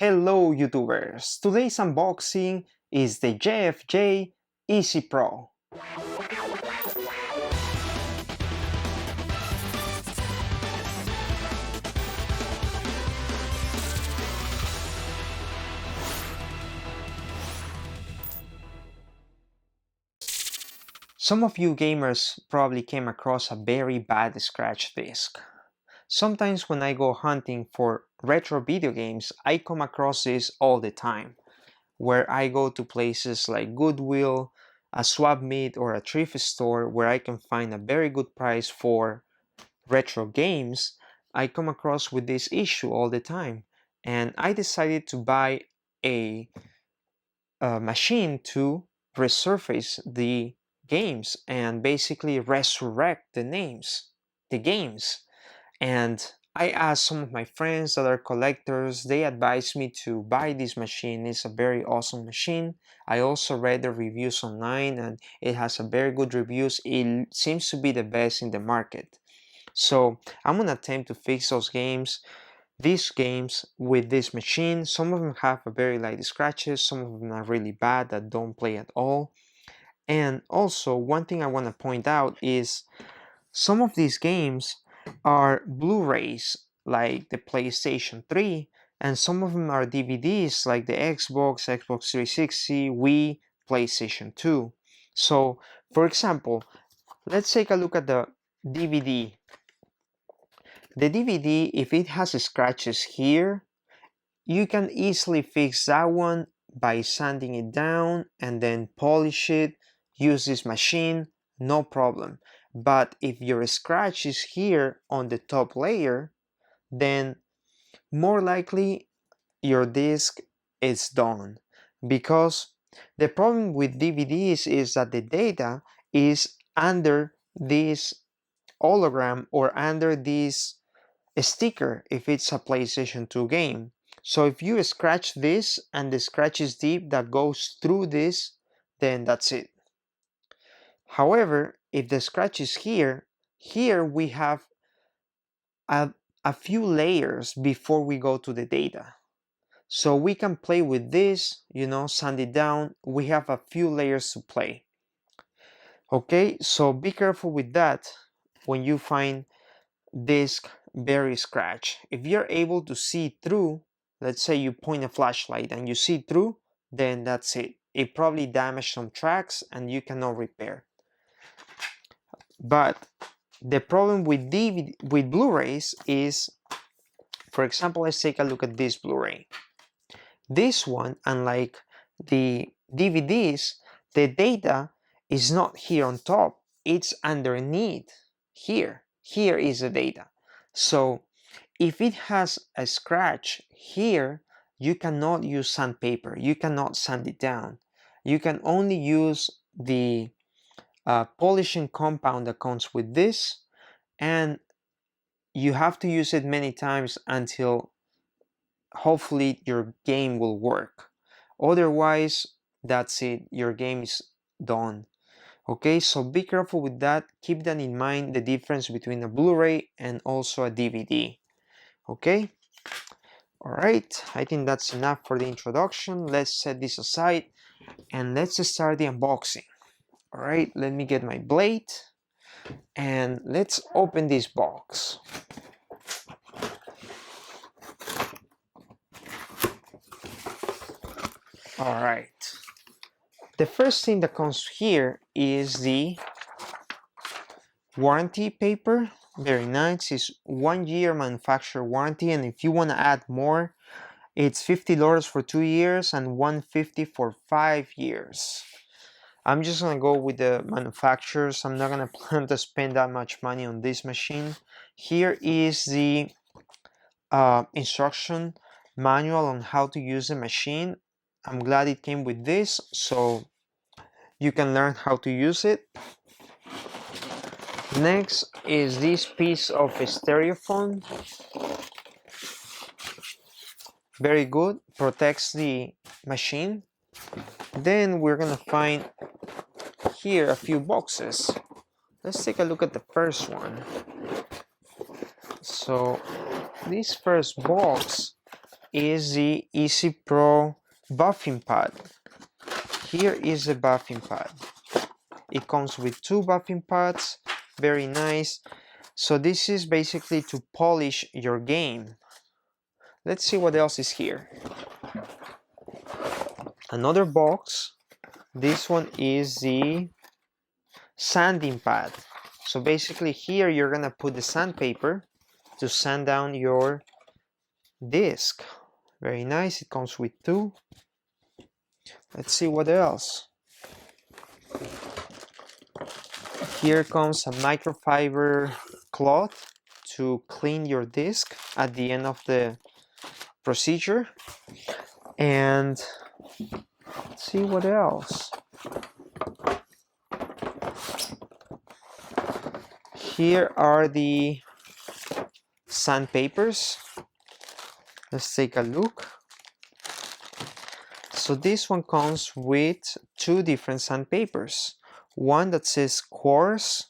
Hello YouTubers! Today's unboxing is the JFJ Easy Pro. Some of you gamers probably came across a very bad scratch disc. Sometimes when I go hunting for retro video games, I come across this all the time, where I go to places like Goodwill, a swap meet, or a thrift store where I can find a very good price for retro games. I come across with this issue all the time, and I decided to buy a, machine to resurface the games and basically resurrect the games. And I asked some of my friends that are collectors. They advised me to buy this machine. It's a very awesome machine. I also read the reviews online and it has a very good reviews. It seems to be the best in the market. So I'm gonna attempt to fix these games with this machine. Some of them have a very light scratches, some of them are really bad that don't play at all. And also one thing I want to point out is some of these games are Blu-rays like the PlayStation 3, and some of them are DVDs like the Xbox 360, Wii, PlayStation 2. So for example, let's take a look at the DVD. The DVD, if it has scratches here, you can easily fix that one by sanding it down and then polish it, use this machine, no problem. But if your scratch is here on the top layer, then more likely your disc is done. Because the problem with DVDs is that the data is under this hologram or under this sticker if it's a PlayStation 2 game. So if you scratch this and the scratch is deep that goes through this, then that's it. However, if the scratch is here we have a few layers before we go to the data. So we can play with this, sand it down. We have a few layers to play. Okay, so be careful with that when you find disc very scratch. If you're able to see through, let's say you point a flashlight and you see through, then that's it. It probably damaged some tracks and you cannot repair. But the problem with Blu-rays is, for example, let's take a look at this Blu-ray. This one, unlike the DVDs, the data is not here on top, it's underneath here. Here is the data. So if it has a scratch here, you cannot use sandpaper, you cannot sand it down. You can only use the polishing compound that comes with this, and you have to use it many times until hopefully your game will work. Otherwise, that's it, your game is done. Okay, so be careful with that. Keep that in mind, the difference between a Blu-ray and also a DVD. Okay, all right, I think that's enough for the introduction. Let's set this aside and let's start the unboxing. All right, let me get my blade and let's open this box. All right, the first thing that comes here is the warranty paper. Very nice. It's 1 year manufacturer warranty, and if you want to add more, it's $50 for 2 years and $150 for 5 years. I'm just gonna go with the manufacturers. I'm not gonna plan to spend that much money on this machine. Here is the instruction manual on how to use the machine. I'm glad it came with this so you can learn how to use it. Next is this piece of styrofoam. Very good, protects the machine. Then we're gonna find here a few boxes. Let's take a look at the first one. So this first box is the Easy Pro buffing pad. Here is the buffing pad. It comes with 2 buffing pads, very nice. So this is basically to polish your game. Let's see what else is here. Another box. This one is the sanding pad. So basically here you're gonna put the sandpaper to sand down your disc. Very nice, it comes with 2. Let's see what else. Here comes a microfiber cloth to clean your disc at the end of the procedure. And let's see what else. Here are the sandpapers. Let's take a look. So this one comes with 2 different sandpapers. One that says coarse.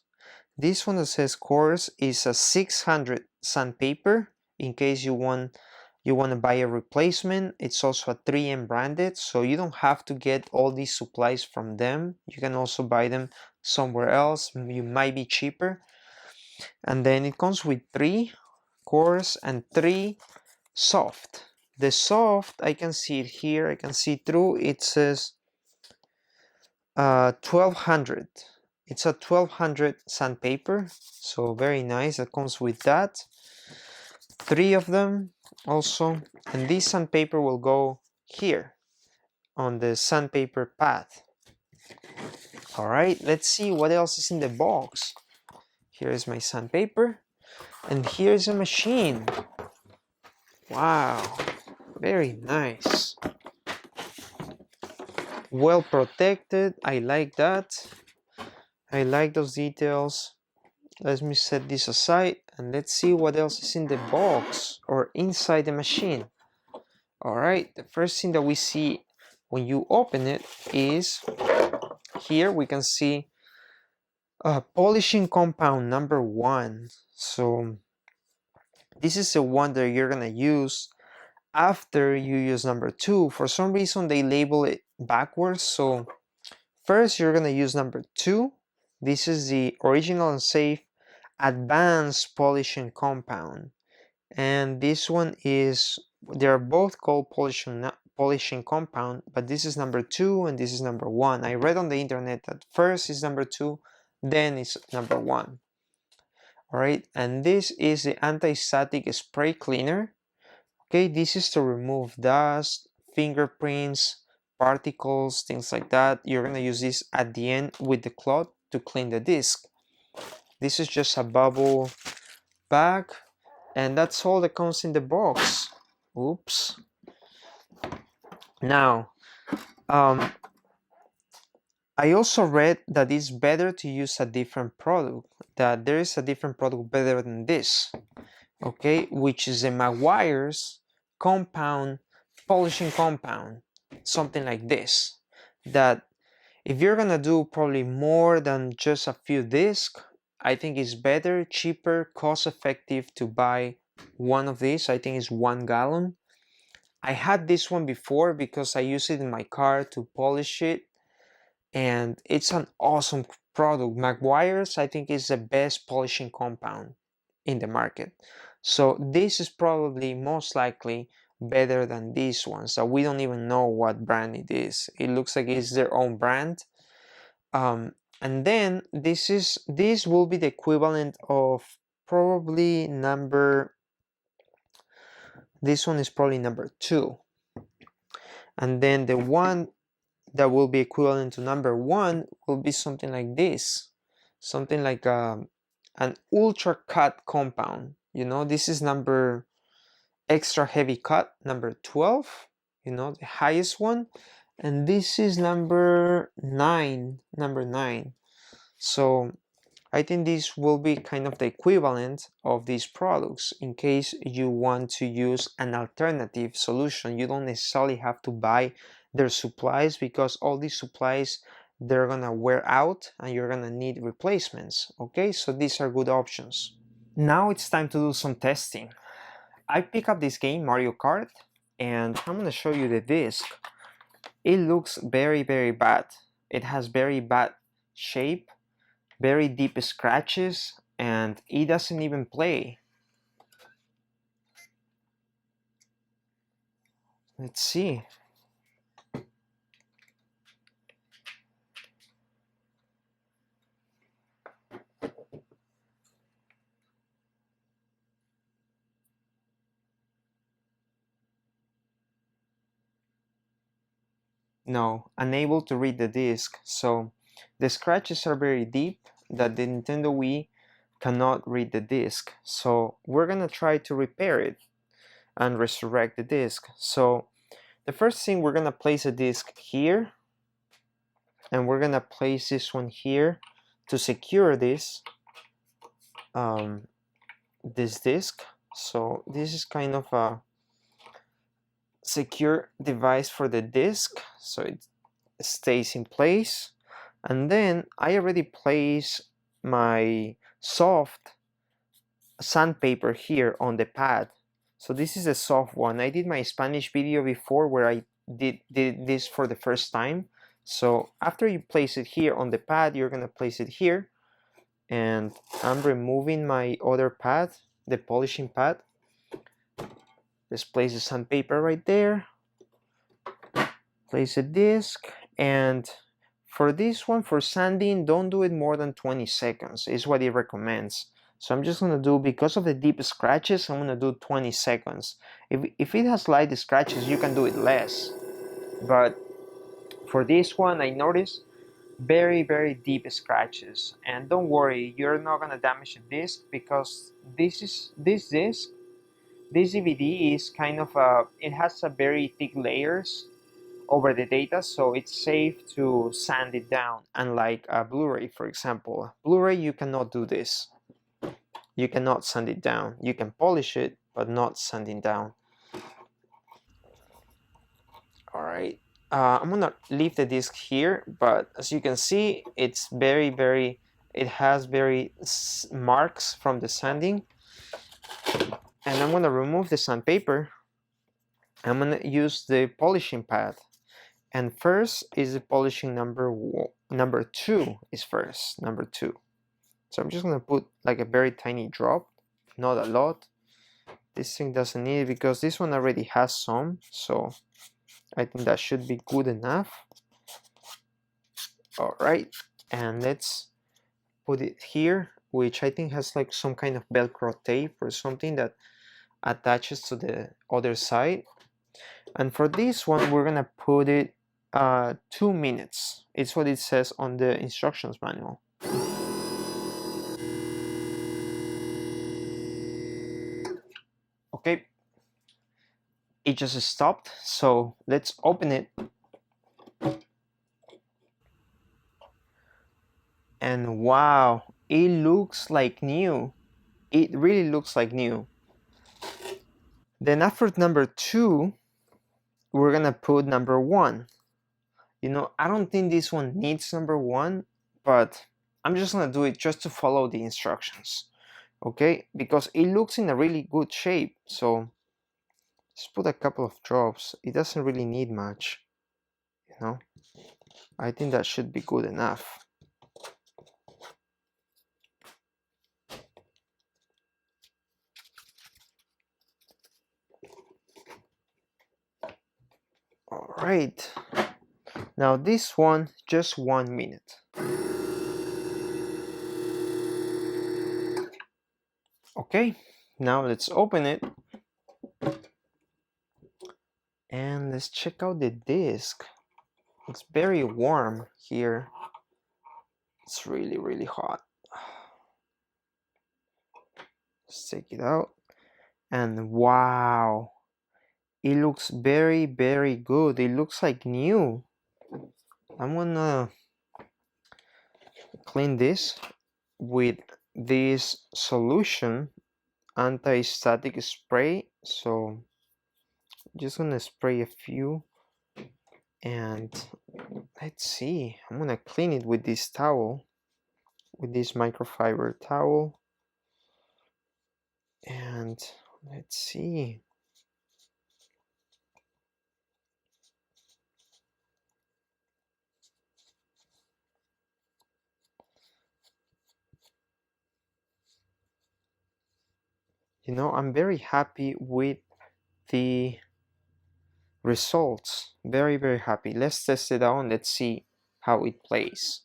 This one that says coarse is a 600 sandpaper in case you want to buy a replacement. It's also a 3M branded, so you don't have to get all these supplies from them. You can also buy them somewhere else. You might be cheaper. And then it comes with 3 coarse and 3 soft. The soft, I can see it here, I can see through, it says 1200. It's a 1200 sandpaper, so very nice. It comes with that. 3 of them also, and this sandpaper will go here on the sandpaper pad. Alright, let's see what else is in the box. Here is my sandpaper, and here's a machine. Wow, very nice. Well protected, I like that. I like those details. Let me set this aside and let's see what else is in the box or inside the machine. Alright, the first thing that we see when you open it is here we can see polishing compound number 1. So this is the one that you're gonna use after you use number 2. For some reason they label it backwards, so first you're gonna use number 2. This is the original and safe advanced polishing compound, and this one is, they're both called polishing compound, but this is number 2 and this is number 1. I read on the internet that first is number 2, then it's number 1. Alright, and this is the anti-static spray cleaner. Okay, this is to remove dust, fingerprints, particles, things like that. You're gonna use this at the end with the cloth to clean the disc. This is just a bubble bag, and that's all that comes in the box. Oops. Now, I also read that it's better to use a different product, that there is a different product better than this, okay, which is a Maguire's compound, polishing compound, something like this, that if you're gonna do probably more than just a few discs, I think it's better, cheaper, cost effective to buy one of these. I think it's 1 gallon. I had this one before because I use it in my car to polish it, and it's an awesome product. Maguire's, I think, is the best polishing compound in the market. So this is probably most likely better than these ones that we don't even know what brand it is. It looks like it's their own brand. And then this will be the equivalent of probably this one is probably number 2. And then the one that will be equivalent to number 1 will be something like this, something like an ultra cut compound. You know, this is number extra heavy cut, number 12, you know, the highest one, and this is number 9. So I think this will be kind of the equivalent of these products in case you want to use an alternative solution. You don't necessarily have to buy their supplies, because all these supplies, they're gonna wear out and you're gonna need replacements. Okay, so these are good options. Now it's time to do some testing. I pick up this game, Mario Kart, and I'm gonna show you the disc. It looks very, very bad. It has very bad shape, very deep scratches, and it doesn't even play. Let's see. No, unable to read the disc. So the scratches are very deep that the Nintendo Wii cannot read the disc. So we're gonna try to repair it and resurrect the disc. So the first thing, we're gonna place a disc here, and we're gonna place this one here to secure this disc. So this is kind of a secure device for the disc, so it stays in place. And then I already placed my soft sandpaper here on the pad. So this is a soft one. I did my Spanish video before where I did this for the first time. So after you place it here on the pad, you're gonna place it here. And I'm removing my other pad, the polishing pad. Just place the sandpaper right there. Place a disc, and for this one, for sanding, don't do it more than 20 seconds is what it recommends. So I'm just gonna do, because of the deep scratches, I'm gonna do 20 seconds. If it has light scratches, you can do it less. But for this one, I noticed very, very deep scratches. And don't worry, you're not gonna damage the disc, because this DVD is kind of it has a very thick layers over the data, so it's safe to sand it down. Unlike a Blu-ray, for example. Blu-ray, you cannot do this. You cannot sand it down. You can polish it, but not sanding down. All right. I'm gonna leave the disc here, but as you can see, it's very, very, it has very marks from the sanding. And I'm gonna remove the sandpaper. I'm gonna use the polishing pad. And first is the polishing number two is first, number two. So I'm just gonna put like a very tiny drop, not a lot. This thing doesn't need it because this one already has some, so I think that should be good enough. All right, and let's put it here, which I think has like some kind of Velcro tape or something that attaches to the other side. And for this one, we're gonna put it 2 minutes. It's what it says on the instructions manual. Okay, it just stopped, so let's open it. And wow, it looks like new. It really looks like new. Then after number two, we're gonna put number one. You know, I don't think this one needs number one, but I'm just gonna do it just to follow the instructions. Okay, because it looks in a really good shape. So just put a couple of drops. It doesn't really need much, you know. I think that should be good enough. All right, now this one, just 1 minute. Okay, now let's open it. And let's check out the disc. It's very warm here. It's really, really hot. Let's take it out. And wow, it looks very, very good. It looks like new. I'm gonna clean this with this solution, anti-static spray. So just gonna spray a few, and let's see. I'm gonna clean it with this towel, with this microfiber towel. And let's see. I'm very happy with the results. Very, very happy. Let's test it out and let's see how it plays.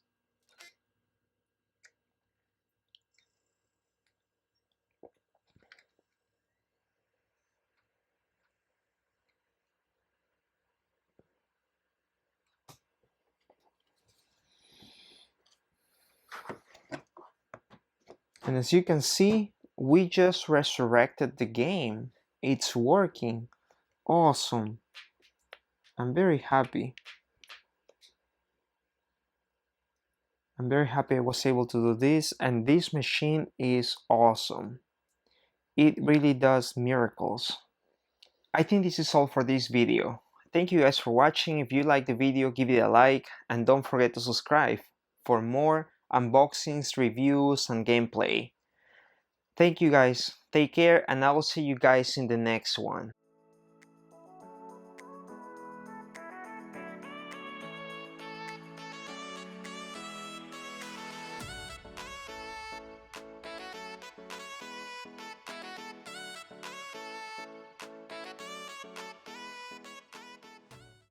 And as you can see, we just resurrected the game. It's working. Awesome. I'm very happy. I'm very happy I was able to do this, and this machine is awesome. It really does miracles. I think this is all for this video. Thank you guys for watching. If you like the video, give it a like, and don't forget to subscribe for more unboxings, reviews, and gameplay. Thank you guys. Take care, and I will see you guys in the next one.